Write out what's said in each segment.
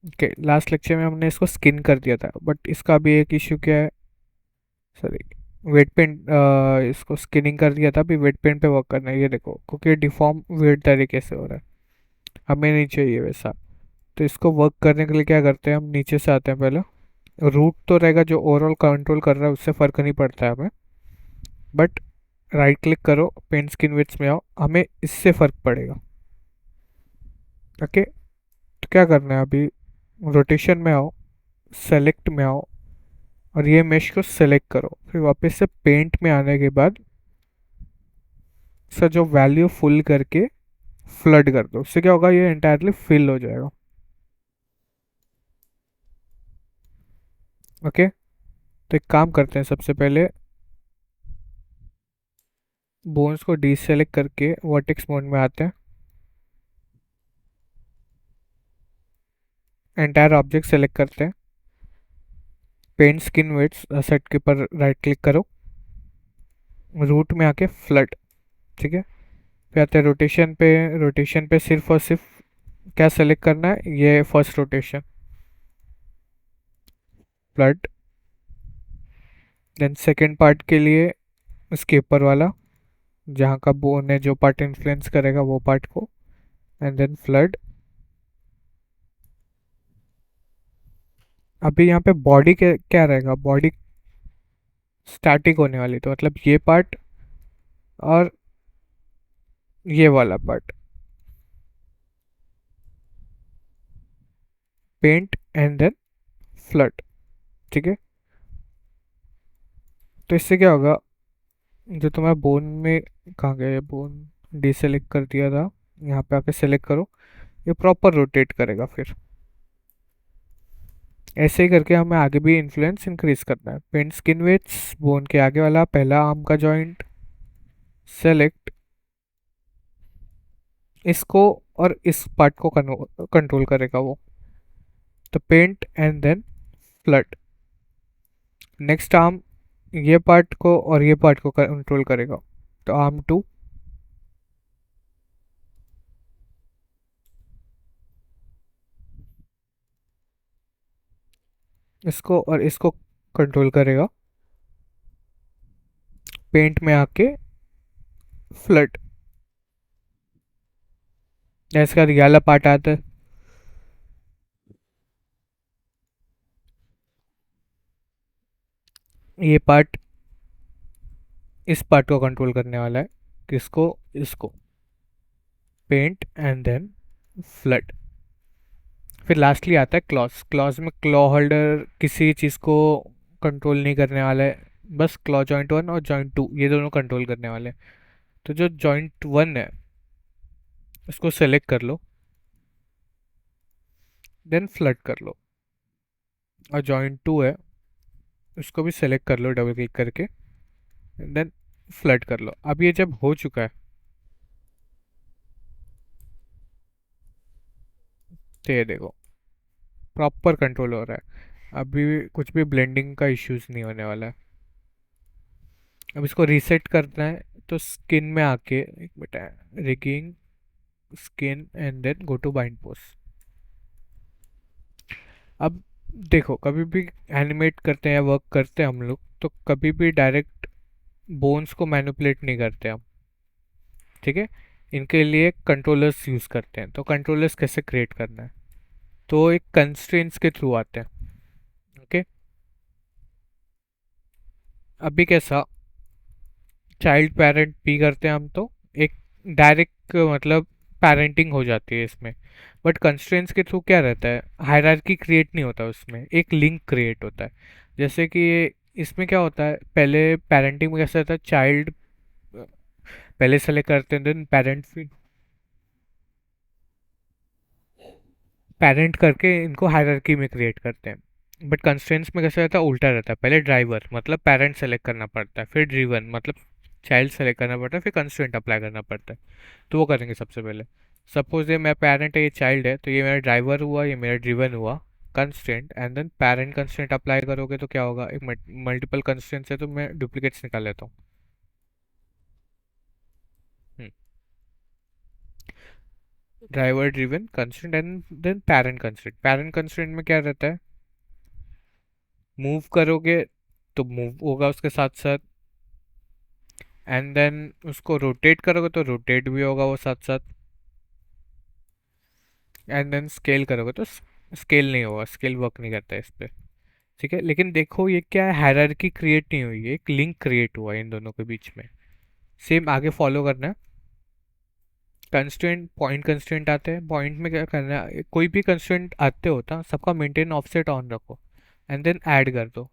Okay, last lecture में हमने इसको स्किन कर दिया था, बट इसका भी एक इश्यू क्या है, सॉरी, वेट पेंट, इसको स्किनिंग कर दिया था, अभी वेट पेंट पे वर्क करना है। ये देखो, क्योंकि डिफॉर्म वेट तरीके से हो रहा है, हमें नहीं चाहिए वैसा। तो इसको वर्क करने के लिए क्या करते हैं, हम नीचे से आते हैं पहले। रूट तो रहेगा, जो ओवरऑल कंट्रोल कर रहा है उससे फ़र्क नहीं पड़ता है हमें, बट राइट क्लिक करो, पेंट स्किन विड्थ में आओ, हमें इससे फ़र्क पड़ेगा। ओके, तो क्या करना है अभी, रोटेशन में आओ, सेलेक्ट में आओ, और ये मेश को सेलेक्ट करो, फिर वापस से पेंट में आने के बाद इसका जो वैल्यू फुल करके फ्लड कर दो। उससे क्या होगा, ये एंटायरली फिल हो जाएगा। ओके, तो एक काम करते हैं, सबसे पहले बोन्स को डीसेलेक्ट करके वर्टेक्स मोड में आते हैं, एंटायर ऑब्जेक्ट सेलेक्ट करते हैं, पेंट स्किन विड्थ सेट के ऊपर राइट क्लिक करो, रूट में आके फ्लड, ठीक है। फिर आते हैं रोटेशन पे, रोटेशन पे सिर्फ और सिर्फ क्या सेलेक्ट करना है, ये first rotation, flood. Then second part के लिए इसके ऊपर वाला, जहाँ का बोन है, जो पार्ट इन्फ्लुएंस करेगा वो पार्ट को, एंड देन फ्लड। अभी यहाँ पे बॉडी के क्या रहेगा, बॉडी स्टैटिक होने वाली, तो मतलब ये पार्ट और ये वाला part, paint and then flood, ठीक है। तो इससे क्या होगा, जो तुम्हारा बोन में, कहाँ गया ये बोन, डीसेलेक्ट कर दिया था, यहाँ पे आके सेलेक्ट करो, ये प्रॉपर रोटेट करेगा। फिर ऐसे ही करके हमें आगे भी इन्फ्लुएंस इंक्रीज करना है। पेंट स्किन विड्थ, बोन के आगे वाला पहला आर्म का जॉइंट सेलेक्ट, इसको और इस पार्ट को कंट्रोल करेगा वो, तो paint and then flood. Next arm ये पार्ट को और ये पार्ट को कंट्रोल करेगा, तो आर्म टू, इसको और इसको कंट्रोल करेगा, पेंट में आके फ्लड। इसका ये वाला पार्ट आता है, ये पार्ट इस पार्ट को कंट्रोल करने वाला है, किसको, इसको, पेंट एंड देन फ्लड। फिर लास्टली आता है क्लॉज। क्लॉज में क्लॉ होल्डर किसी चीज़ को कंट्रोल नहीं करने वाला है, बस क्लॉ जॉइंट वन और जॉइंट टू ये दोनों कंट्रोल करने वाले हैं। तो जो जॉइंट वन है उसको सेलेक्ट कर लो, देन फ्लड कर लो, और जॉइंट टू है उसको भी सेलेक्ट कर लो डबल क्लिक करके, देन फ्लड कर लो। अब ये जब हो चुका है, तो ये देखो प्रॉपर कंट्रोल हो रहा है, अभी कुछ भी ब्लेंडिंग का इश्यूज नहीं होने वाला है। अब इसको रीसेट करना है, तो स्किन में आके, एक minute, rigging skin and then go to bind post. अब देखो, कभी भी एनिमेट करते हैं या वर्क करते हैं हम लोग, तो कभी भी डायरेक्ट बोन्स को मैनिपुलेट नहीं करते हम, ठीक है। इनके लिए कंट्रोलर्स यूज़ करते हैं। तो कंट्रोलर्स कैसे क्रिएट करना है, तो एक कंस्ट्रेंट्स के थ्रू आते हैं। ओके, अभी कैसा, चाइल्ड पेरेंट भी करते हैं हम, तो एक डायरेक्ट मतलब पेरेंटिंग हो जाती है इसमें। बट कंस्ट्रेंट्स के थ्रू क्या रहता है, हायरार्की क्रिएट नहीं होता, उसमें एक लिंक क्रिएट होता है। जैसे कि इसमें क्या होता है, पहले पेरेंटिंग में कैसा रहता है, चाइल्ड पहले सेलेक्ट करते हैं, देन पेरेंट, फिर पेरेंट करके इनको हायरार्की में क्रिएट करते हैं। बट कंस्ट्रेंट्स में कैसा रहता है, उल्टा रहता है, पहले ड्राइवर मतलब पेरेंट सेलेक्ट करना पड़ता है, फिर ड्रीवन मतलब चाइल्ड सेलेक्ट करना पड़ता है, फिर कंस्ट्रेंट अप्लाई करना पड़ता है। तो वो करेंगे सबसे पहले। सपोज ये मेरा पेरेंट है, ये चाइल्ड है, तो ये मेरा ड्राइवर हुआ, ये मेरा ड्रीवन हुआ, constraint, and then parent constraint apply करोगे तो क्या होगा, एक मल्टीपल कंस्ट्रेंट्स है, तो मैं डुप्लीकेट्स निकाल लेता हूँ। Hmm, driver driven constraint and then parent constraint में क्या रहता है, मूव करोगे तो मूव होगा उसके साथ साथ, एंड देन उसको रोटेट करोगे तो रोटेट भी होगा वो साथ साथ, एंड देन स्केल करोगे तो स्केल नहीं होगा, स्केल वर्क नहीं करता है इस पे। ठीक है, लेकिन देखो ये क्या है, हायरार्की क्रिएट नहीं हुई है, एक लिंक क्रिएट हुआ है इन दोनों के बीच में। सेम आगे फॉलो करना है। कंस्ट्रेंट पॉइंट कंस्ट्रेंट आते हैं, पॉइंट में क्या करना है, कोई भी कंस्ट्रेंट आते होता सबका मेंटेन ऑफसेट ऑन रखो एंड देन ऐड कर दो।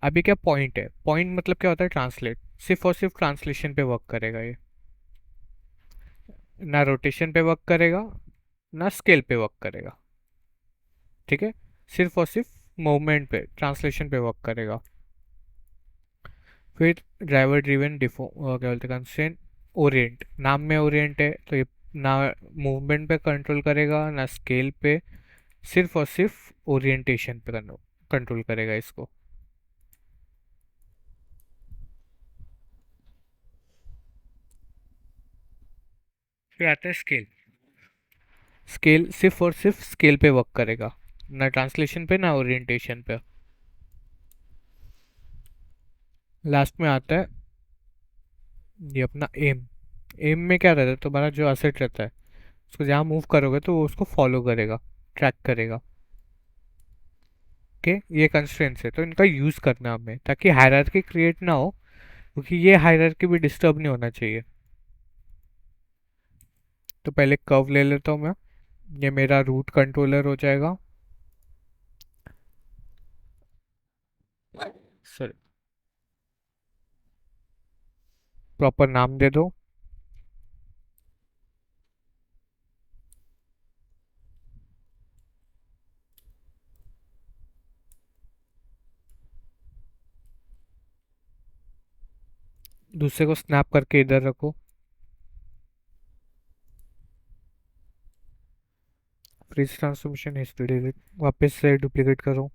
अभी क्या पॉइंट है, पॉइंट मतलब क्या होता है, ट्रांसलेट, सिर्फ और सिर्फ ट्रांसलेशन पे वर्क करेगा ये, ना रोटेशन पे वर्क करेगा ना स्केल पे वर्क करेगा। ठीक है, सिर्फ और सिर्फ मूवमेंट पे, ट्रांसलेशन पे वर्क करेगा। फिर ड्राइवर ड्रिवन डिफो क्या बोलते हैं कंस्ट्रेंट, ओरिएंट, नाम में ओरिएंट है तो ये ना मूवमेंट पे कंट्रोल करेगा ना स्केल पे, सिर्फ और सिर्फ ओरिएंटेशन पे कंट्रोल करेगा इसको। फिर आता है स्केल, स्केल सिर्फ और सिर्फ स्केल पे वर्क करेगा, ना ट्रांसलेशन पे ना ओरिएंटेशन पे। लास्ट में आता है ये अपना एम। एम में क्या रहता है, तुम्हारा जो असेट रहता है उसको जहाँ मूव करोगे तो वो उसको फॉलो करेगा, ट्रैक करेगा। ओके, ये कंस्ट्रेंट्स है तो इनका यूज़ करना हमें ताकि हायरार्की क्रिएट ना हो, क्योंकि ये हायरार्की भी डिस्टर्ब नहीं होना चाहिए। तो पहले कर्व ले लेता हूँ मैं, ये मेरा रूट कंट्रोलर हो जाएगा। सर, प्रॉपर नाम दे दो। दूसरे को स्नैप करके इधर रखो। फ्रीज ट्रांसफॉर्मेशन हिस्ट्री डिलीट, वापस से डुप्लीकेट करो।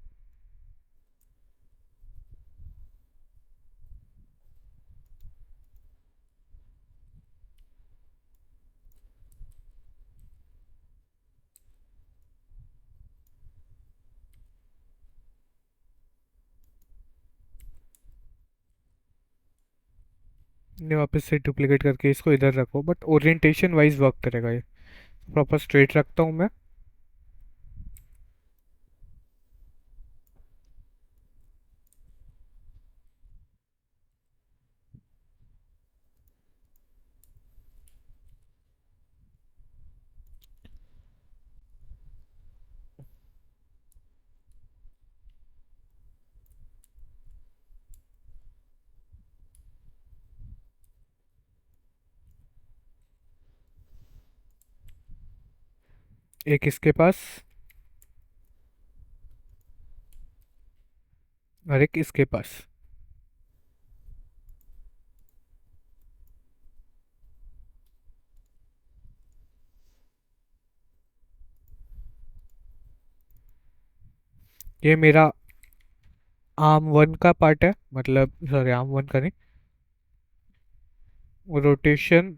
ने वापस से डुप्लीकेट करके इसको इधर रखो, बट ओरिएंटेशन वाइज वर्क करेगा ये। प्रॉपर स्ट्रेट रखता हूँ मैं। एक इसके पास और एक इसके पास। ये मेरा आर्म वन का पार्ट है, मतलब सॉरी आर्म वन का नहीं, rotation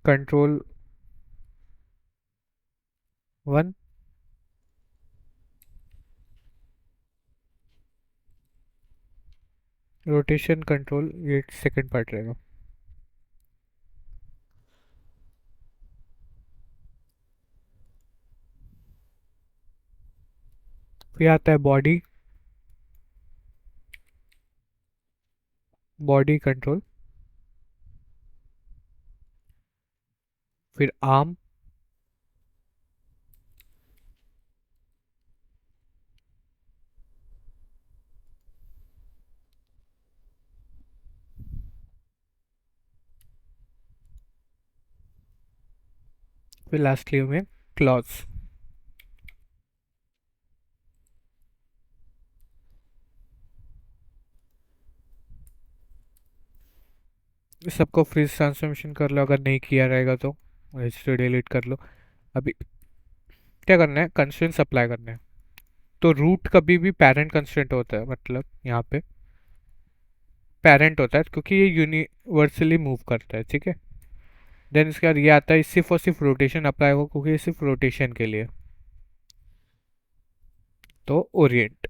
control one. Rotation control ये सेकंड पार्ट रहेगा। फिर आता है बॉडी, बॉडी कंट्रोल। फिर आर्म, फिर लास्टली में क्लॉज। इस सबको फ्रीज ट्रांसफॉर्मेशन कर लो अगर नहीं किया रहेगा तो, हिस्ट्री डिलीट कर लो। अभी क्या करना है, कंस्ट्रेंट्स अप्लाई करने हैं। तो रूट कभी भी पेरेंट कंस्ट्रेंट होता है, मतलब यहाँ पे पेरेंट होता है क्योंकि ये यूनिवर्सली मूव करता है। ठीक है, देन इसके बाद ये आता है सिर्फ और सिर्फ रोटेशन अप्लाई होगा क्योंकि ये सिर्फ रोटेशन के लिए। तो ओरिएंट,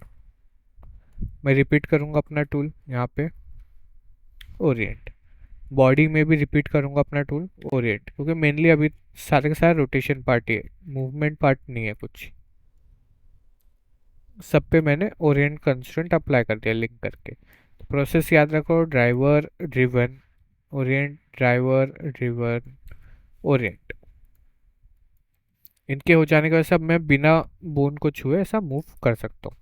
मैं रिपीट करूँगा अपना टूल यहाँ पे, ओरिएंट। बॉडी में भी रिपीट करूँगा अपना टूल, ओरिएंट, क्योंकि मेनली अभी सारे का सारा रोटेशन पार्ट ही है, मूवमेंट पार्ट नहीं है कुछ। सब पे मैंने ओरिएंट कंस्ट्रेंट अप्लाई कर दिया लिंक करके। तो प्रोसेस याद रखो, driver driven Orient, driver driven Orient. इनके हो जाने की वजह से अब मैं बिना बोन को छुए ऐसा मूव कर सकता हूँ।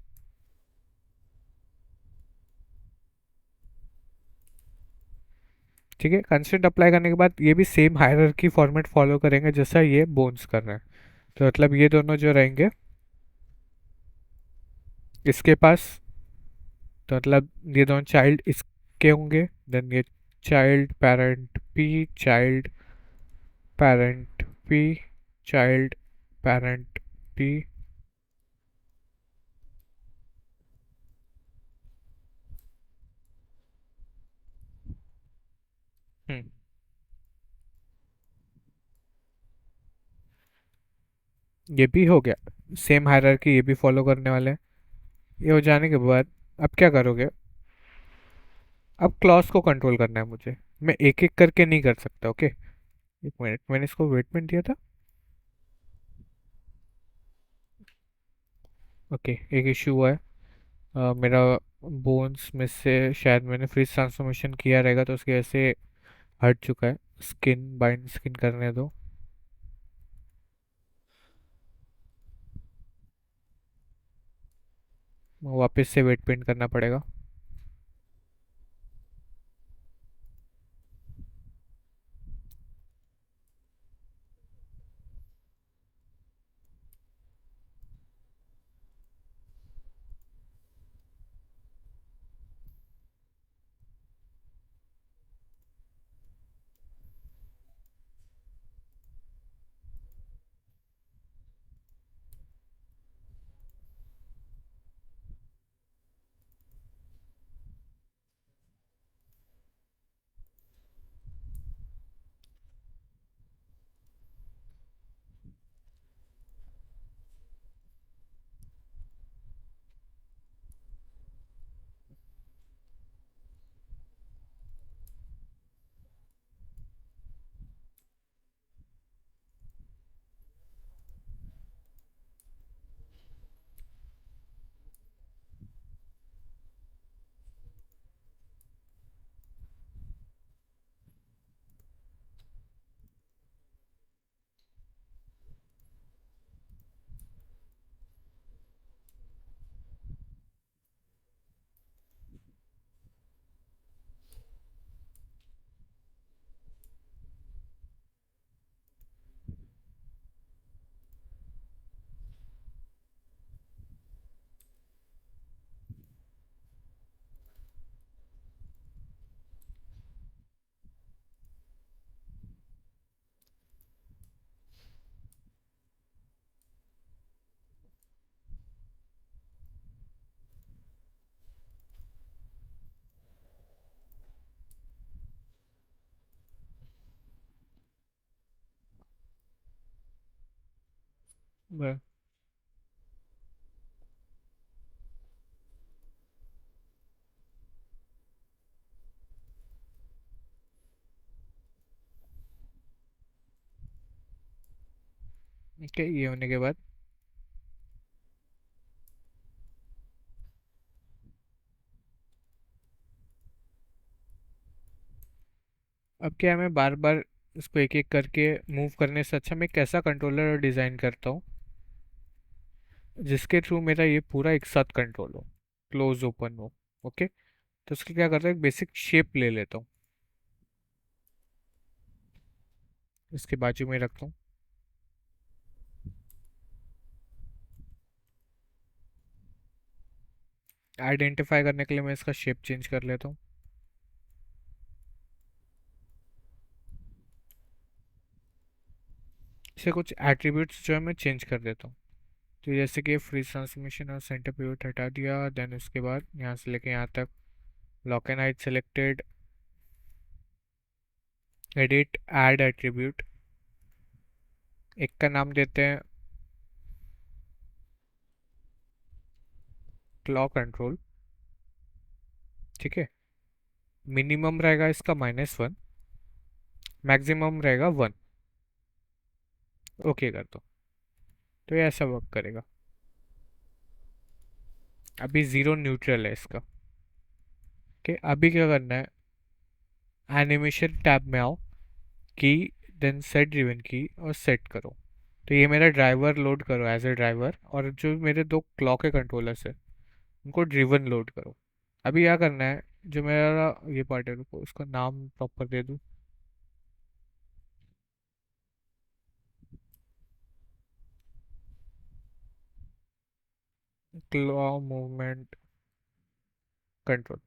ठीक है, कंस्ट्रेंट अप्लाई करने के बाद ये भी सेम हायरार्की फॉर्मेट फॉलो करेंगे जैसा ये बोन्स कर रहे हैं। तो मतलब ये दोनों जो रहेंगे इसके पास, तो मतलब ये दोनों चाइल्ड इसके होंगे, देन ये child parent P, child parent P, child parent P. हम्म, ये भी हो गया, सेम हायरार्की ये भी फॉलो करने वाले हैं। ये हो जाने के बाद अब क्या करोगे, अब क्लॉज को कंट्रोल करना है मुझे। मैं एक एक करके नहीं कर सकता, ओके। एक मिनट, मैंने इसको वेट में दिया था। ओके, एक इशू हुआ है। मेरा बोन्स में से शायद मैंने फ्रीज ट्रांसफॉर्मेशन किया रहेगा तो उसकी वजह से हट चुका है। स्किन बाइंड स्किन करने दो। वापस से वेट पेंट करना पड़ेगा। ओके, ये होने के बाद अब क्या है, मैं बार बार इसको एक एक करके मूव करने से अच्छा मैं कैसा कंट्रोलर डिज़ाइन करता हूँ जिसके थ्रू मेरा ये पूरा एक साथ कंट्रोल हो, क्लोज ओपन हो। ओके, तो उसके क्या करता हूँ, एक बेसिक शेप ले लेता हूँ, इसके बाजू में रखता हूँ। आइडेंटिफाई करने के लिए मैं इसका शेप चेंज कर लेता हूँ। इसे कुछ एट्रीब्यूट्स जो है मैं चेंज कर देता हूँ। तो जैसे कि फ्रीज ट्रांसफॉर्मेशन और सेंटर पिवट हटा दिया, देन उसके बाद यहाँ से लेके यहाँ तक lock and height selected, edit add attribute, एक का नाम देते हैं क्लॉक कंट्रोल, ठीक है। मिनिमम रहेगा इसका -1, मैक्सिमम रहेगा 1। ओके कर दो, तो ये ऐसा वर्क करेगा। अभी ज़ीरो न्यूट्रल है इसका। ओके, अभी क्या करना है, एनिमेशन टैब में आओ, की, देन सेट ड्रिवन की और सेट करो। तो ये मेरा ड्राइवर लोड करो एज ए ड्राइवर, और जो मेरे दो क्लॉक के कंट्रोलर्स है उनको ड्रिवन लोड करो। अभी क्या करना है, जो मेरा ये पार्ट है, रुको उसका नाम प्रॉपर दे दूँ। क्लॉ मूवमेंट कंट्रोल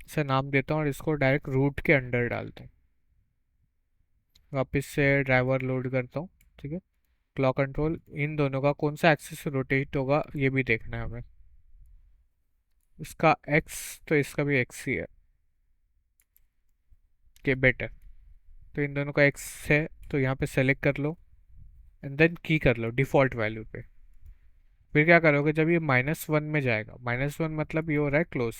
से नाम देता हूँ, और इसको डायरेक्ट रूट के अंडर डालता हूँ। वापस से ड्राइवर लोड करता हूँ, ठीक है। क्लॉक कंट्रोल, इन दोनों का कौन सा एक्सिस रोटेट होगा ये भी देखना है हमें। इसका एक्स, तो इसका भी एक्स ही है, के बेटर। तो इन दोनों का एक्स है, तो यहाँ पे सेलेक्ट कर लो एंड देन की कर लो डिफ़ॉल्ट वैल्यू पे। फिर क्या करोगे, जब ये -1 में जाएगा, -1 मतलब ये हो रहा है क्लोज।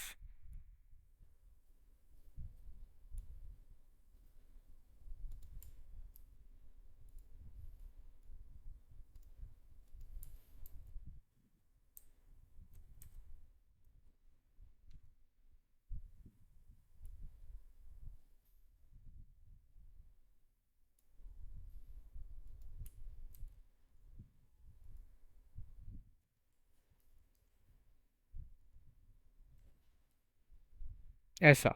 ऐसा,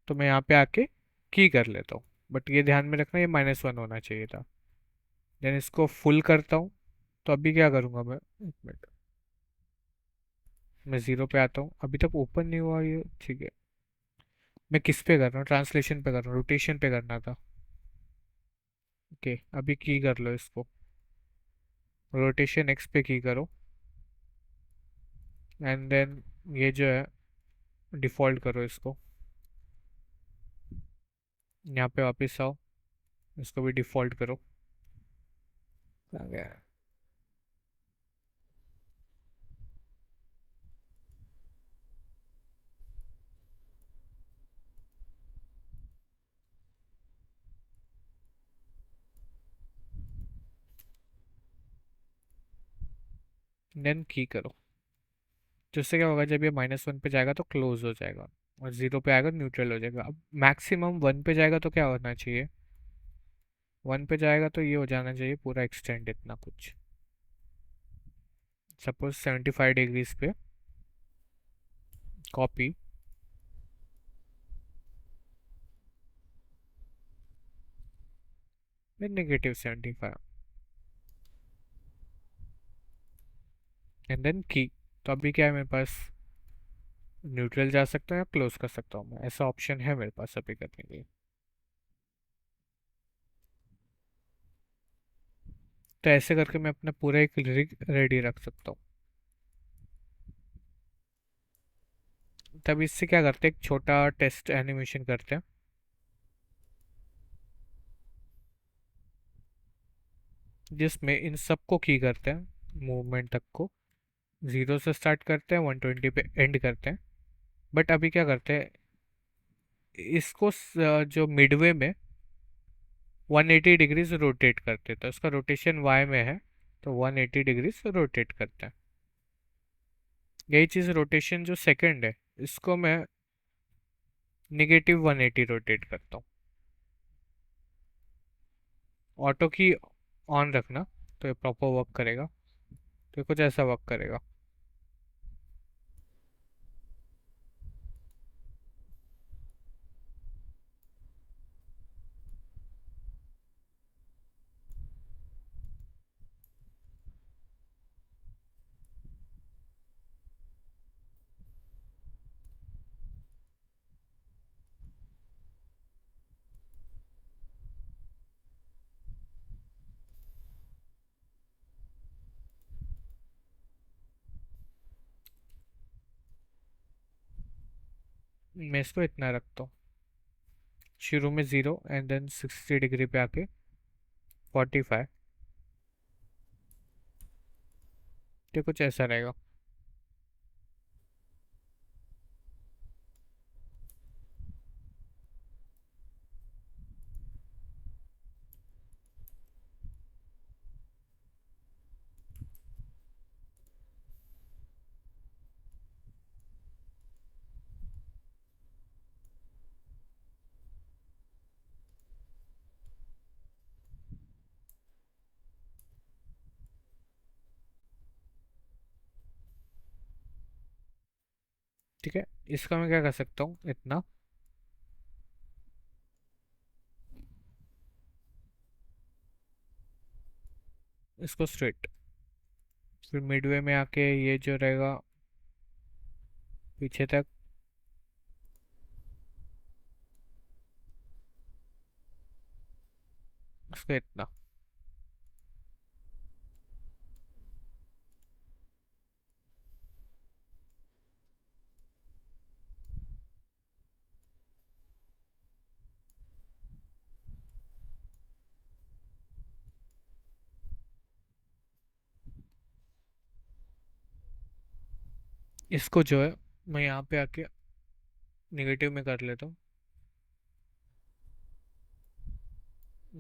तो मैं यहाँ पे आके की कर लेता हूँ, बट ये ध्यान में रखना ये -1 होना चाहिए था। देन इसको फुल करता हूँ। तो अभी क्या करूँगा मैं, एक मिनट, मैं ज़ीरो पे आता हूँ, अभी तक ओपन नहीं हुआ ये, ठीक है। मैं किस पे कर रहा हूँ, ट्रांसलेशन पे कर रहा हूँ, रोटेशन पे करना था। ओके, अभी की कर लो इसको, रोटेशन एक्स पे की करो, एंड देन ये जो है डिफ़ॉल्ट करो इसको, यहाँ पे वापस आओ, इसको भी डिफ़ॉल्ट करो। आ गया, देन की करो। जिससे क्या होगा, जब ये -1 पे जाएगा तो क्लोज हो जाएगा, और ज़ीरो पे आएगा न्यूट्रल हो जाएगा। अब मैक्सिमम 1 पे जाएगा तो क्या होना चाहिए, 1 पे जाएगा तो ये हो जाना चाहिए पूरा एक्सटेंड इतना कुछ, सपोज 75 डिग्रीज पे, कॉपी, फिर -75 एंड देन की। तो अभी क्या है मेरे पास, न्यूट्रल जा सकता है या क्लोज कर सकता हूँ मैं, ऐसा ऑप्शन है मेरे पास अभी करने के लिए। तो ऐसे करके मैं अपना पूरा एक रिग रेडी रख सकता हूँ। तब इससे क्या करते हैं, एक छोटा टेस्ट एनिमेशन करते हैं, जिसमें इन सबको की करते हैं मूवमेंट तक को, ज़ीरो से स्टार्ट करते हैं 120 पे एंड करते हैं। बट अभी क्या करते हैं, इसको जो मिडवे में 180 डिग्रीज रोटेट करते हैं, तो इसका रोटेशन वाई में है, तो 180 डिग्रीज रोटेट करते हैं। यही चीज़ रोटेशन जो सेकंड है, इसको मैं -180 रोटेट करता हूँ। ऑटो की ऑन रखना, तो ये प्रॉपर वर्क करेगा। तो ये कुछ ऐसा वर्क करेगा। मैं इसको इतना रखता हूँ, शुरू में 0 एंड देन 60 डिग्री पे आके 45। तो कुछ ऐसा रहेगा। ठीक है, इसका मैं क्या कर सकता हूँ, इतना, इसको स्ट्रेट, फिर मिडवे में आके ये जो रहेगा पीछे तक, इसको इतना। इसको जो है मैं यहाँ पे आके निगेटिव में कर लेता हूँ,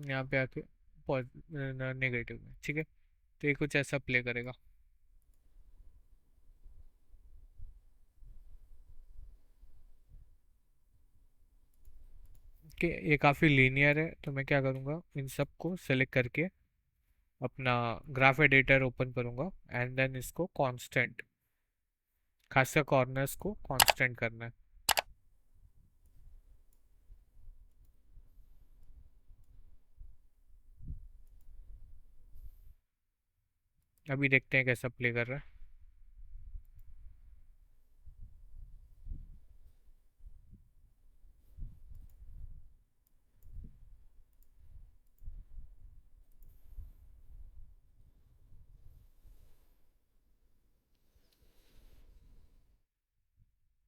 यहाँ पे आके नेगेटिव में। ठीक है, तो ये कुछ ऐसा प्ले करेगा कि ये काफ़ी लीनियर है। तो मैं क्या करूँगा, इन सब को सेलेक्ट करके अपना ग्राफ एडिटर ओपन करूँगा एंड देन इसको कांस्टेंट, खासकर कॉर्नर्स को कांस्टेंट करना है। अभी देखते हैं कैसा प्ले कर रहा है।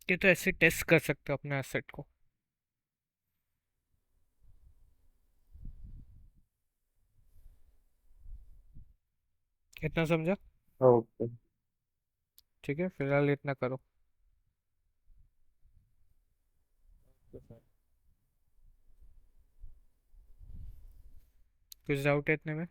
ये तो ऐसे टेस्ट कर सकते हो अपने एसेट को। कितना समझा? ओके। ठीक है, फिलहाल इतना करो। कुछ डाउट है इतने में?